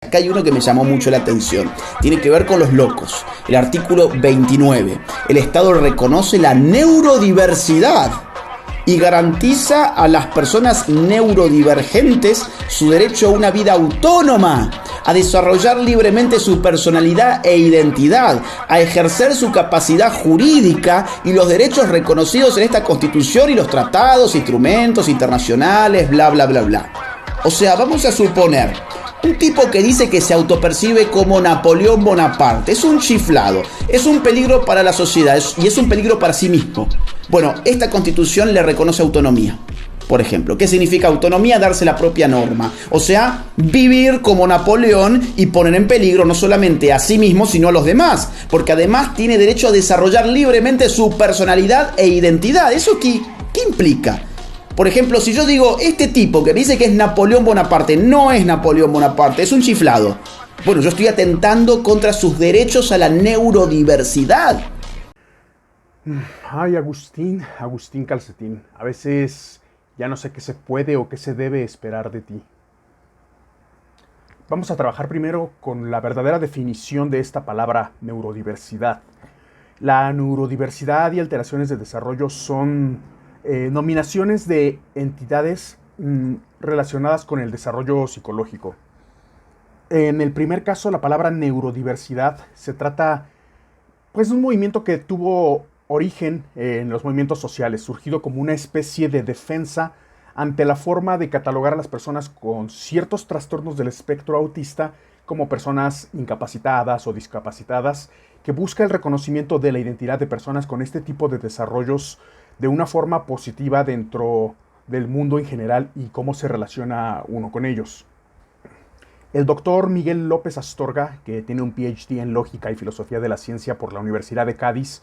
Acá hay uno que me llamó mucho la atención. Tiene que ver con los locos. El artículo 29. El Estado reconoce la neurodiversidad y garantiza a las personas neurodivergentes su derecho a una vida autónoma, a desarrollar libremente su personalidad e identidad, a ejercer su capacidad jurídica y los derechos reconocidos en esta Constitución y los tratados, instrumentos internacionales, bla, bla, bla, bla. O sea, vamos a suponer, un tipo que dice que se autopercibe como Napoleón Bonaparte, es un chiflado, es un peligro para la sociedad y es un peligro para sí mismo. Bueno, esta Constitución le reconoce autonomía. Por ejemplo, ¿qué significa autonomía? Darse la propia norma. O sea, vivir como Napoleón y poner en peligro no solamente a sí mismo, sino a los demás. Porque además tiene derecho a desarrollar libremente su personalidad e identidad. ¿Eso qué implica? Por ejemplo, si yo digo, este tipo que dice que es Napoleón Bonaparte, no es Napoleón Bonaparte, es un chiflado. Bueno, yo estoy atentando contra sus derechos a la neurodiversidad. Ay, Agustín Calcetín, a veces ya no sé qué se puede o qué se debe esperar de ti. Vamos a trabajar primero con la verdadera definición de esta palabra neurodiversidad. La neurodiversidad y alteraciones de desarrollo son nominaciones de entidades relacionadas con el desarrollo psicológico. En el primer caso, la palabra neurodiversidad se trata pues de un movimiento que tuvo origen en los movimientos sociales, surgido como una especie de defensa ante la forma de catalogar a las personas con ciertos trastornos del espectro autista como personas incapacitadas o discapacitadas, que busca el reconocimiento de la identidad de personas con este tipo de desarrollos de una forma positiva dentro del mundo en general y cómo se relaciona uno con ellos. El doctor Miguel López Astorga, que tiene un PhD en Lógica y Filosofía de la Ciencia por la Universidad de Cádiz,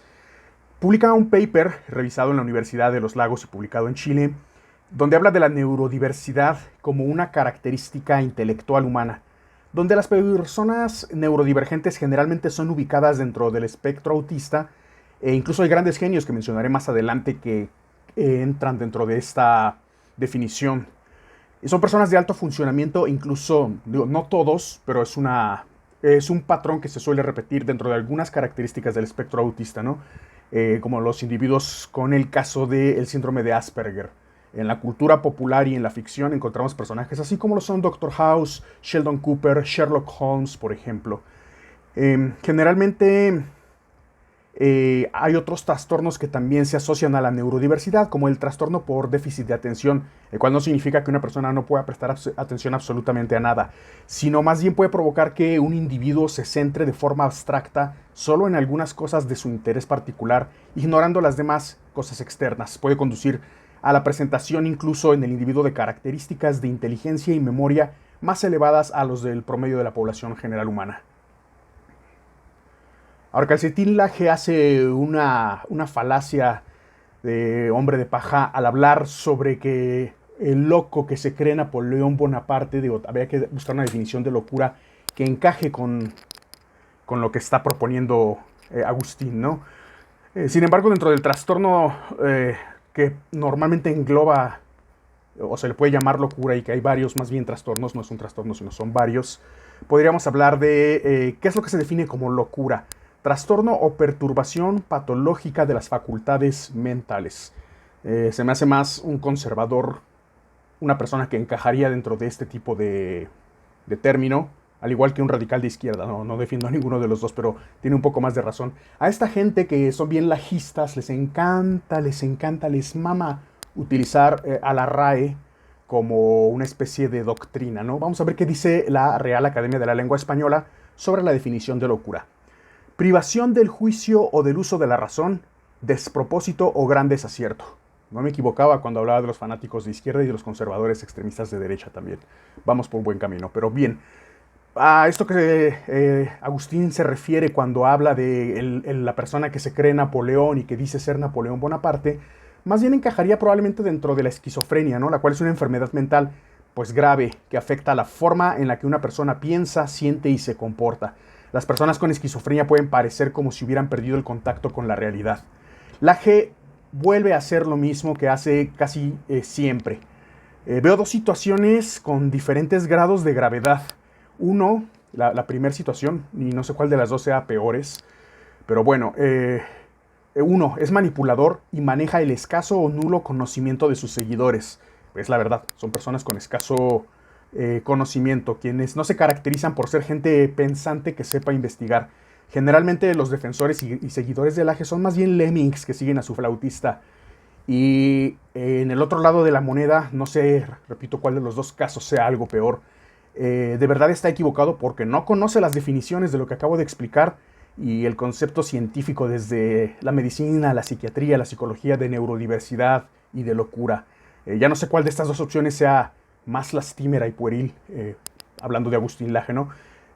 publica un paper revisado en la Universidad de los Lagos y publicado en Chile, donde habla de la neurodiversidad como una característica intelectual humana, donde las personas neurodivergentes generalmente son ubicadas dentro del espectro autista, e incluso hay grandes genios que mencionaré más adelante que entran dentro de esta definición. Y son personas de alto funcionamiento, incluso, no todos, pero es un patrón que se suele repetir dentro de algunas características del espectro autista, ¿no? Como los individuos con el caso del síndrome de Asperger. En la cultura popular y en la ficción encontramos personajes así como lo son Dr. House, Sheldon Cooper, Sherlock Holmes, por ejemplo. Generalmente hay otros trastornos que también se asocian a la neurodiversidad, como el trastorno por déficit de atención, el cual no significa que una persona no pueda prestar atención absolutamente a nada, sino más bien puede provocar que un individuo se centre de forma abstracta solo en algunas cosas de su interés particular, ignorando las demás cosas externas. Puede conducir a la presentación incluso en el individuo de características de inteligencia y memoria más elevadas a los del promedio de la población general humana. Ahora, Calcetín Laje hace una falacia de hombre de paja al hablar sobre que el loco que se cree Napoleón Bonaparte, habría que buscar una definición de locura que encaje con lo que está proponiendo Agustín, ¿no? Sin embargo, dentro del trastorno que normalmente engloba, o se le puede llamar locura, y que hay varios, más bien trastornos, no es un trastorno, sino son varios, podríamos hablar de qué es lo que se define como locura. Trastorno o perturbación patológica de las facultades mentales. Se me hace más un conservador, una persona que encajaría dentro de este tipo de término, al igual que un radical de izquierda. No defiendo a ninguno de los dos, pero tiene un poco más de razón. A esta gente que son bien lajistas, les encanta, les mama utilizar a la RAE como una especie de doctrina, ¿no? Vamos a ver qué dice la Real Academia de la Lengua Española sobre la definición de locura. Privación del juicio o del uso de la razón, despropósito o gran desacierto. No me equivocaba cuando hablaba de los fanáticos de izquierda y de los conservadores extremistas de derecha también. Vamos por buen camino, pero bien. A esto que Agustín se refiere cuando habla de la persona que se cree Napoleón y que dice ser Napoleón Bonaparte, más bien encajaría probablemente dentro de la esquizofrenia, ¿no? La cual es una enfermedad mental pues grave que afecta a la forma en la que una persona piensa, siente y se comporta. Las personas con esquizofrenia pueden parecer como si hubieran perdido el contacto con la realidad. Laje vuelve a hacer lo mismo que hace casi siempre. Veo dos situaciones con diferentes grados de gravedad. Uno, la primera situación, y no sé cuál de las dos sea peores, pero bueno, uno, es manipulador y maneja el escaso o nulo conocimiento de sus seguidores. Es la verdad, son personas con escaso conocimiento, quienes no se caracterizan por ser gente pensante que sepa investigar. Generalmente los defensores y seguidores del Laje son más bien lemmings que siguen a su flautista. Y en el otro lado de la moneda, no sé, repito, cuál de los dos casos sea algo peor. De verdad está equivocado porque no conoce las definiciones de lo que acabo de explicar y el concepto científico desde la medicina, la psiquiatría, la psicología de neurodiversidad y de locura. Ya no sé cuál de estas dos opciones sea más lastimera y pueril, hablando de Agustín Laje, ¿no?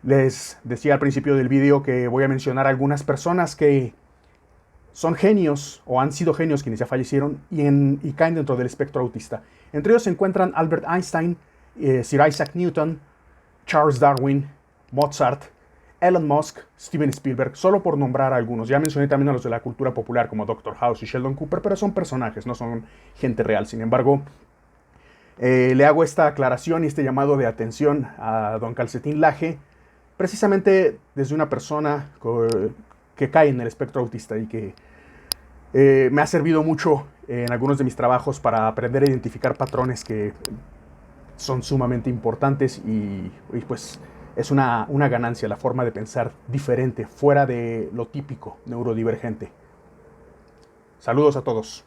Les decía al principio del vídeo que voy a mencionar algunas personas que son genios o han sido genios quienes ya fallecieron y caen dentro del espectro autista. Entre ellos se encuentran Albert Einstein, Sir Isaac Newton, Charles Darwin, Mozart, Elon Musk, Steven Spielberg, solo por nombrar algunos. Ya mencioné también a los de la cultura popular como Dr. House y Sheldon Cooper, pero son personajes, no son gente real. Sin embargo, le hago esta aclaración y este llamado de atención a don Calcetín Laje, precisamente desde una persona que cae en el espectro autista y que me ha servido mucho en algunos de mis trabajos para aprender a identificar patrones que son sumamente importantes y pues es una ganancia la forma de pensar diferente, fuera de lo típico neurodivergente. Saludos a todos.